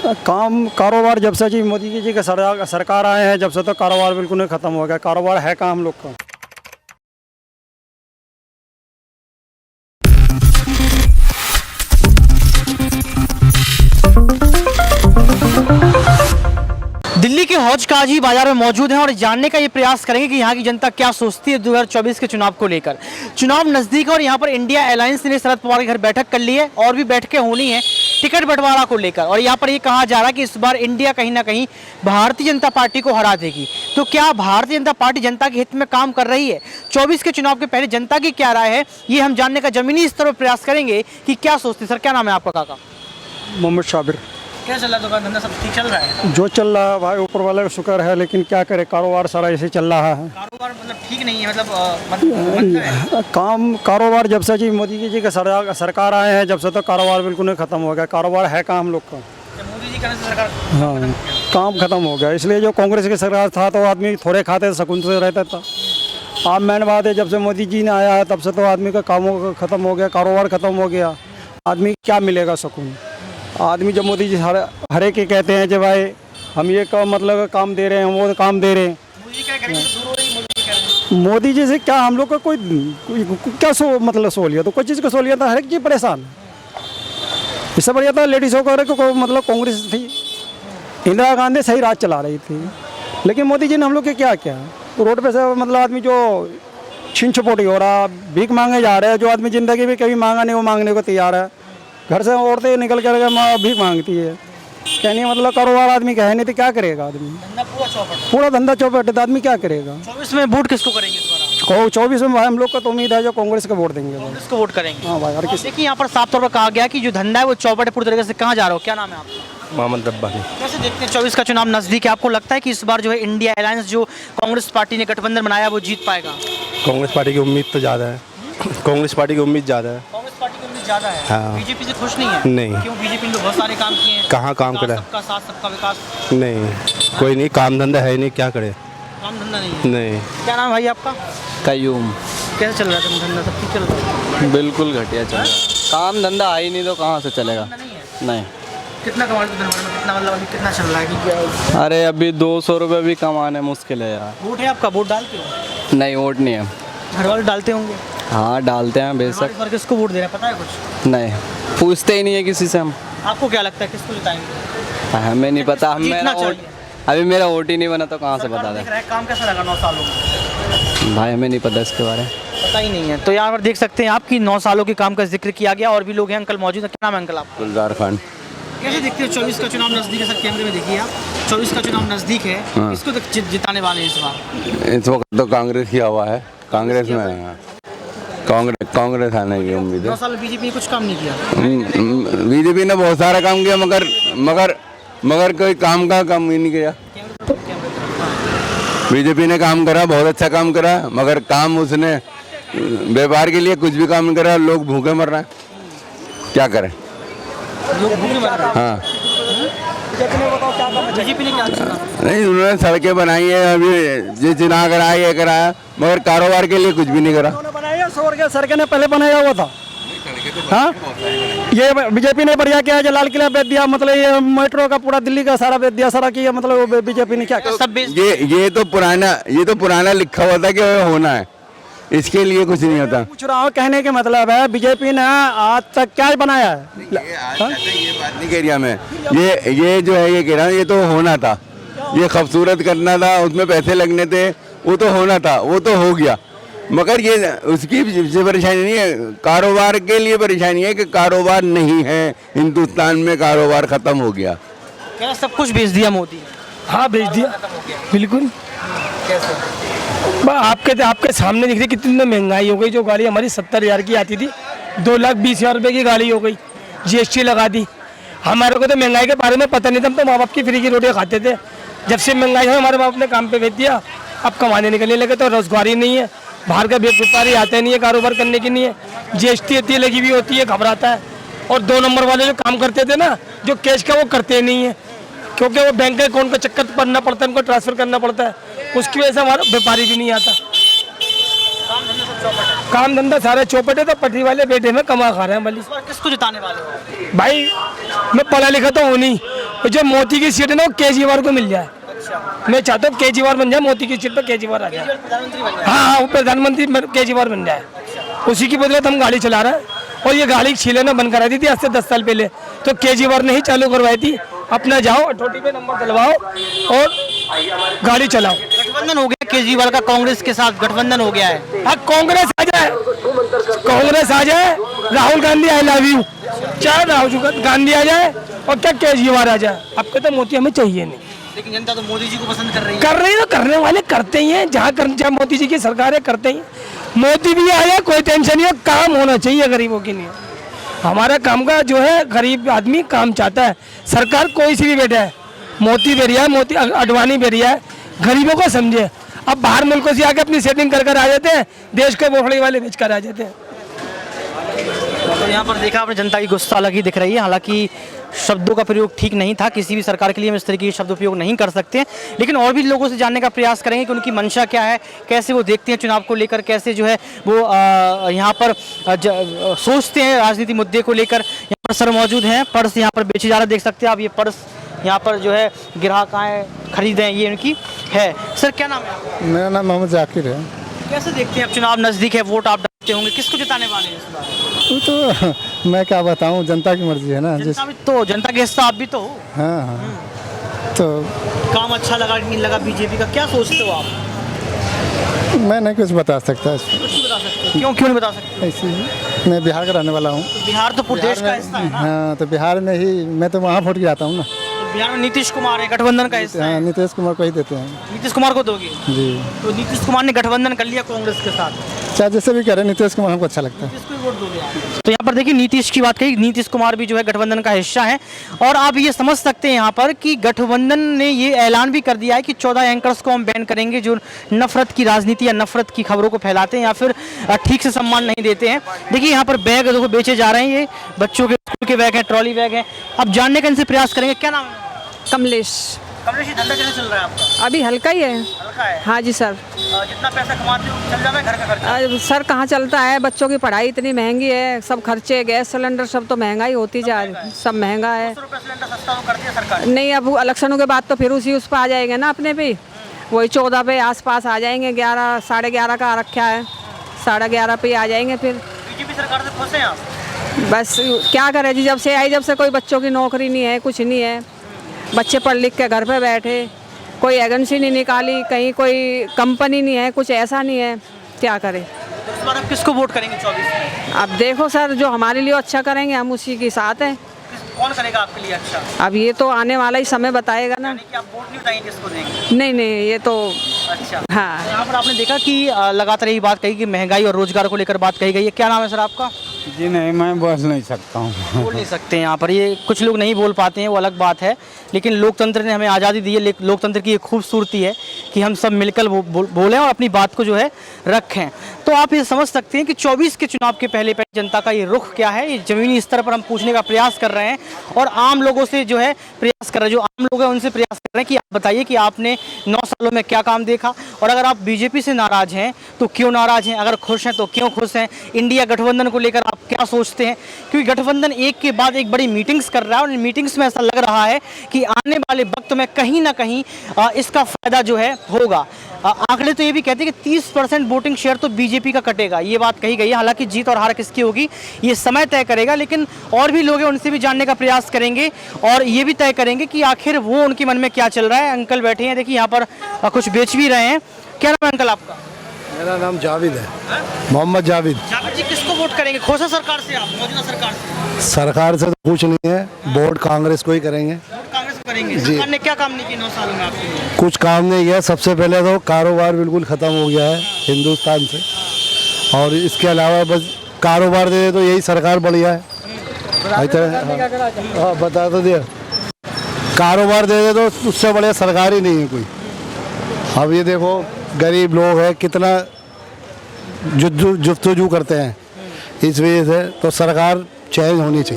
काम कारोबार जब से जी मोदी जी का सरकार आए हैं, जब से तो कारोबार बिल्कुल ही ख़त्म हो गया। कारोबार है कहाँ हम लोग का। दिल्ली के हौज काजी बाजार में मौजूद हैं और जानने का ये प्रयास करेंगे कि यहाँ की जनता क्या सोचती है 2024 के चुनाव को लेकर। चुनाव नज़दीक है और यहाँ पर इंडिया अलायंस ने शरद पवार के घर बैठक कर ली है और भी बैठकें होनी है टिकट बंटवारा को लेकर। और यहाँ पर ये कहा जा रहा है कि इस बार इंडिया कहीं ना कहीं भारतीय जनता पार्टी को हरा देगी। तो क्या भारतीय जनता पार्टी जनता के हित में काम कर रही है? 24 के चुनाव के पहले जनता की क्या राय है, ये हम जानने का जमीनी स्तर पर प्रयास करेंगे कि क्या सोचते। सर क्या नाम है आपका? काका मोहम्मद शाबिर। क्या चल रहा है? दुकान धंधा सब ठीक चल रहा है? जो चल रहा है भाई ऊपर वाले का शुक्र है, लेकिन क्या करे, कारोबार सारा ऐसे चल रहा है। कारोबार मतलब ठीक नहीं है, मतलब कारोबार जब से जी मोदी जी का सरकार आए हैं, जब से तो कारोबार बिल्कुल ही ख़त्म हो गया। कारोबार है कहाँ हम लोग का। मोदी जी का सरकार हाँ, काम ख़त्म हो गया। इसलिए जो कांग्रेस की सरकार था तो आदमी थोड़े खाते सुकून से रहता था। आप मेन बात है, जब से मोदी जी ने आया है तब से तो आदमी का काम ख़त्म हो गया, कारोबार ख़त्म हो गया। आदमी क्या मिलेगा सुकून। आदमी जब मोदी जी हर एक कहते हैं कि भाई हम ये मतलब काम दे रहे हैं, हम वो काम दे रहे हैं। मोदी जी से क्या हम लोग का कोई क्या मतलब सहूलियत तो कोई चीज़ की सहूलियत हर एक चीज़ परेशान है। इससे बढ़िया था लेडीज़ों को मतलब कांग्रेस थी, इंदिरा गांधी सही राज चला रही थी। लेकिन मोदी जी ने हम लोग के क्या किया, रोड पे से मतलब आदमी जो छीन छपोटी हो रहा, भीख मांगे जा रहे हैं। जो आदमी ज़िंदगी में कभी मांगा नहीं वो मांगने को तैयार है। घर से औरतें निकल कर भीख मांगती है। कहने मतलब कारोबार आदमी का है नहीं तो क्या करेगा आदमी। पूरा धंधा चौपट है, आदमी क्या करेगा। 24 में वोट किसको करेंगे इस बार? 24 में भाई हम लोग का तो उम्मीद है जो कांग्रेस का वोट देंगे। कांग्रेस को वोट करेंगे। हाँ भाई, हर किसी। देखिए यहाँ पर साफ तौर पर कहा गया कि जो धंधा है वो चौपट है पूरी तरीके से। कहाँ जा रहा हो? क्या नाम है आपका? मोहम्मद रब्बानी। कैसे देखते हैं 24 का चुनाव नजदीक है, आपको लगता है कि इस बार जो है इंडिया अलायंस जो कांग्रेस पार्टी ने गठबंधन बनाया वो जीत पाएगा? कांग्रेस पार्टी की उम्मीद तो ज़्यादा है। कांग्रेस पार्टी की उम्मीद ज़्यादा है। कांग्रेस पार्टी की उम्मीद ज़्यादा है। हाँ। बीजेपी से खुश नहीं है? नहीं। क्यों? बीजेपी ने तो बहुत सारे काम किए हैं। कहाँ काम करा? सबका साथ सबका विकास। नहीं, कोई नहीं, काम धंधा है नहीं, क्या करे। काम धंधा नहीं है। नहीं। क्या नाम है भाई आपका? कयूम। कैसे चल रहा है धंधा? सब ठीक चल रहा है? बिल्कुल घटिया चल रहा है। काम धंधा आ ही नहीं तो कहाँ से चलेगा। धंधा नहीं है। नहीं। कितना कमा रहे हो? कितना मतलब अभी कितना चल रहा है कि क्या? अरे अभी 200 रुपये भी कमाने मुश्किल है यार। वोट है आपका? वोट डालते हो? नहीं, वोट नहीं है। घर वाले डालते होंगे? हाँ डालते हैं बेशक। इस बार किसको वोट दे रहे हैं पता है कुछ? नहीं, पूछते ही नहीं है किसी से हम। आपको क्या लगता है किसको जिताएंगे? हमें नहीं पता। हम जीतना मेरा वोट चाहिए। अभी मेरा वोट ही नहीं बना तो कहाँ से सरकार बता देख दें। रहा है, काम कैसा लगा 9 सालों में? भाई हमें नहीं पता इसके बारे में। पता ही नहीं है। तो यहाँ पर देख सकते हैं आपकी 9 सालों के काम का जिक्र किया गया और भी लोग हैं। अंकल मौजूद है। क्या नाम है अंकल आपका? गुलजार खान। कैसे देखते हो 24 का चुनाव नजदीक है? सर कैमरे में देखिए आप, 24 का चुनाव नजदीक है। किसको जिताने वाले हैं इस बार? इस वक्त तो कांग्रेस की हवा है। कांग्रेस में कांग्रेस आने की उम्मीद 9 है। साल में बीजेपी ने कुछ काम नहीं किया। बीजेपी ने बहुत सारा काम किया मगर कोई काम का काम ही नहीं किया। बीजेपी ने काम करा, बहुत अच्छा काम करा, मगर काम उसने व्यापार के लिए कुछ भी काम नहीं करा। लोग भूखे मर रहे हैं, क्या करें। लोग भूखे मर रहे हैं। हाँ, बीजेपी ने क्या किया? नहीं उन्होंने सड़कें बनाई है, अभी ये चुनाव कराया ये कराया, मगर कारोबार के लिए कुछ भी नहीं करा। सड़कें ने पहले बनाया हुआ था। हाँ, ये बीजेपी ने बढ़िया किया है। लाल किला बेच दिया, मतलब ये मेट्रो का पूरा दिल्ली का सारा बेच दिया, सारा किया। मतलब बीजेपी ने क्या किया? सब बेच ये तो पुराना लिखा हुआ था कि होना है, इसके लिए कुछ नहीं होता। पूछ रहा हूँ, कहने के मतलब है बीजेपी ने आज तक क्या बनाया है? ये बात नहीं कह रही मैं, ये जो है ये कह रहा हूँ, ये तो होना था, ये खूबसूरत करना था, उसमें पैसे लगने थे, वो तो होना था, वो तो हो गया। मगर ये उसकी परेशानी नहीं है, कारोबार के लिए परेशानी है कि कारोबार नहीं है हिंदुस्तान में, कारोबार खत्म हो गया। क्या सब कुछ बेच दिया मोदी? हाँ बेच दिया बिल्कुल। आपके सामने दिख रही कितनी महंगाई हो गई। जो गाड़ी हमारी 70,000 की आती थी 2,20,000 रुपये की गाड़ी हो गई। GST लगा दी। हमारे को तो महंगाई के बारे में पता नहीं था। हम तो माँ बाप की फ्री की रोटियाँ खाते थे। जब से महंगाई है हमारे बाप ने काम पे भेज दिया, अब कमाने निकलने लगे तो रोजगार ही नहीं है। बाहर का व्यापारी आते नहीं है, कारोबार करने की नहीं है। GST इतनी लगी हुई होती है, घबराता है। और 2 नंबर वाले जो काम करते थे ना, जो कैश का, वो करते नहीं है, क्योंकि वो बैंक अकाउंट का चक्कर पड़ना पड़ता है, उनको ट्रांसफर करना पड़ता है। उसकी वजह से हमारा व्यापारी भी नहीं आता। काम धंधा सारे चौपट है, तो पटरी वाले बेटे में कमा खा रहे हैं भली। इस बार किसको जिताने वाले हो? भाई मैं पढ़ा लिखा तो हूँ नहीं, तो जो मोदी की सीट है ना वो केजरीवाल को मिल जाए। मैं चाहता हूँ केजरीवाल बन जाए, मोदी की सीट पर केजरीवाल आ जाए। प्रधानमंत्री बन जाए। हाँ, वो प्रधानमंत्री केजरीवाल बन जाए, उसी की बदौलत हम गाड़ी चला रहे हैं। और ये गाड़ी छीले ने बंद करा दी थी आज से 10 साल पहले, तो केजरीवाल ने ही चालू करवाई थी। अपना जाओ अठोटी पे नंबर डलवाओ और गाड़ी चलाओ। गठबंधन हो गया केजरीवाल का, कांग्रेस के साथ गठबंधन हो गया है। हाँ, कांग्रेस आ जाए, कांग्रेस आ जाए, Rahul Gandhi I love you, चाहे राहुल गांधी आ जाए और क्या केजरीवाल आ जाए। आपको तो मोदी हमें चाहिए नहीं, लेकिन जनता तो मोदी जी को पसंद कर रही है। कर रही है तो करने वाले करते ही हैं, जहाँ मोदी जी की सरकार है करते ही। मोदी भी आया कोई टेंशन नहीं है, काम होना चाहिए गरीबों के लिए। हमारा काम का जो है, गरीब आदमी काम चाहता है। सरकार कोई सी भी बैठा है, मोदी बेरिया है, मोदी अडवाणी बेरिया है, गरीबों को समझे। अब बाहर मुल्कों से आके अपनी सेटिंग कर कर आ जाते हैं, देश के बोखड़ी वाले बेच कर आ जाते हैं। तो यहाँ पर देखा आपने जनता की गुस्सा अलग ही दिख रही है। हालांकि शब्दों का प्रयोग ठीक नहीं था, किसी भी सरकार के लिए हम इस तरीके के शब्द उपयोग नहीं कर सकते, लेकिन और भी लोगों से जानने का प्रयास करेंगे कि उनकी मंशा क्या है, कैसे वो देखते हैं चुनाव को लेकर, कैसे जो है वो यहाँ पर सोचते हैं राजनीति मुद्दे को लेकर। यहाँ पर सर मौजूद हैं, पर्स यहाँ पर बेचे जा रहे, देख सकते हैं आप। ये पर्स यहाँ पर जो है ग्राहक आए खरीदें, ये उनकी है। सर क्या नाम है आपका? मेरा नाम मोहम्मद जाकिर है। कैसे देखते हैं, अब चुनाव नज़दीक है, वोट आप डालते होंगे, किसको जिताने वाले हैं इस बार? वो तो मैं क्या बताऊं, जनता की मर्जी है ना। जनता भी तो, जनता के हिस्सा आप भी तो हो। हाँ हाँ, तो काम अच्छा लगा कि नहीं लगा बीजेपी का, क्या सोचते हो आप? मैं नहीं कुछ बता सकता इसमें। कुछ नहीं बता सकते, क्यों क्यों नहीं बता सकते? ऐसे ही मैं बिहार का रहने वाला हूँ। बिहार तो पूरे देश का हिस्सा है ना। हाँ, तो बिहार में ही मैं तो वहाँ वोट गिराता हूँ ना। तो बिहार में नीतीश कुमार है, गठबंधन का हिस्सा हाँ, है। नीतीश कुमार को ही देते हैं नीतीश कुमार को दोगे? जी। तो नीतीश कुमार ने गठबंधन कर लिया कांग्रेस के साथ, चाहे जैसे भी करें, नीतीश कुमार हमको अच्छा लगता है। किसको वोट दोगे आप? तो यहाँ पर देखिए नीतीश की बात कही, नीतीश कुमार भी जो है गठबंधन का हिस्सा है। और आप ये समझ सकते हैं यहाँ पर कि गठबंधन ने ये ऐलान भी कर दिया है कि 14 एंकर्स को हम बैन करेंगे जो नफरत की राजनीति या नफरत की खबरों को फैलाते हैं या फिर ठीक से सम्मान नहीं देते हैं। देखिए यहाँ पर बैग देखो बेचे जा रहे हैं, ये बच्चों के स्कूल के बैग हैं, ट्रॉली बैग हैं। अब जानने का इनसे प्रयास करेंगे, क्या नाम है? कमलेश। कमलेश, धंधा कैसे चल रहा है आपका? अभी हल्का ही है। हल्का है? हाँ जी सर। जितना पैसा कमाते हो चल जाता है घर का खर्चा? सर कहाँ चलता है, बच्चों की पढ़ाई इतनी महंगी है, सब खर्चे, गैस सिलेंडर सब तो महंगाई होती जा रही, सब महंगा है। 100 रुपये सिलेंडर सस्ता तो कर दिया सरकार। नहीं, अब इलेक्शनों के बाद तो फिर उस पर आ जाएंगे ना, अपने पे वही 14 पे आसपास आ जाएंगे। 11 साढ़े 11 का रखा है, 11:30 पे आ जाएंगे फिर। बीजेपी सरकार से खुश हैं आप? बस क्या करें जी, जब से आई जब से कोई बच्चों की नौकरी नहीं है, कुछ नहीं है। बच्चे पढ़ लिख के घर पे बैठे, कोई एजेंसी नहीं निकाली, कहीं कोई कंपनी नहीं है, कुछ ऐसा नहीं है, क्या करें। इस बार आप किसको वोट करेंगे 24 में? अब देखो सर, जो हमारे लिए अच्छा करेंगे हम उसी के साथ हैं। कौन करेगा आपके लिए अच्छा? अब ये तो आने वाला ही समय बताएगा ना। यानी कि आप वोट नहीं बताएंगे किसको देंगे? नहीं नहीं, ये तो अच्छा। हाँ। यहाँ पर आपने देखा कि लगातार यही बात कही कि महंगाई और रोजगार को लेकर बात कही गई है। क्या नाम है सर आपका? जी नहीं, मैं बोल नहीं सकता हूँ। बोल नहीं सकते यहाँ पर, ये कुछ लोग नहीं बोल पाते हैं, वो अलग बात है। लेकिन लोकतंत्र ने हमें आज़ादी दी है, लोकतंत्र की ये खूबसूरती है कि हम सब मिलकर बोलें और अपनी बात को जो है रखें। तो आप ये समझ सकते हैं कि 24 के चुनाव के पहले जनता का ये रुख क्या है, ये ज़मीनी स्तर पर हम पूछने का प्रयास कर रहे हैं और आम लोगों से जो है प्रयास कर रहे हैं, जो आम लोग हैं उनसे प्रयास कर रहे हैं कि आप बताइए कि आपने 9 सालों में क्या काम देखा, और अगर आप बीजेपी से नाराज़ हैं तो क्यों नाराज़ हैं, अगर खुश हैं तो क्यों खुश हैं, इंडिया गठबंधन को लेकर आप क्या सोचते हैं। क्योंकि गठबंधन एक के बाद एक बड़ी मीटिंग्स कर रहा है और इन मीटिंग्स में ऐसा लग रहा है कि आने वाले वक्त में कहीं ना कहीं इसका फ़ायदा जो है होगा। आंकड़े तो ये भी कहते हैं कि 30% वोटिंग शेयर तो बीजेपी का कटेगा, ये बात कही गई है। हालांकि जीत और हार किसकी होगी ये समय तय करेगा, लेकिन और भी लोग हैं उनसे भी जानने का प्रयास करेंगे और ये भी तय करेंगे कि आखिर वो उनके मन में क्या चल रहा है। अंकल बैठे हैं, देखिए यहाँ पर कुछ बेच भी रहे हैं। क्या नाम है अंकल आपका? मेरा नाम जावेद है, मोहम्मद जावेद। जावेद जी, किसको वोट करेंगे, खुश है सरकार से आप, मौजूदा सरकार से? सरकार से तो कुछ नहीं है, वोट कांग्रेस को ही करेंगे। वोट कांग्रेस को करेंगे। सरकार ने क्या काम नहीं किया 9 सालों में आपके लिए? कुछ काम नहीं किया। सबसे पहले तो कारोबार बिल्कुल ख़त्म हो गया है हिंदुस्तान से, और इसके अलावा बस कारोबार दे दे तो यही सरकार बढ़िया है। हाँ, बता तो दिया, कारोबार दे दे तो उससे बढ़िया सरकार ही नहीं है कोई। अब ये देखो, गरीब लोग हैं, कितना जुस्तजू करते हैं, इस वजह से तो सरकार चेंज होनी चाहिए।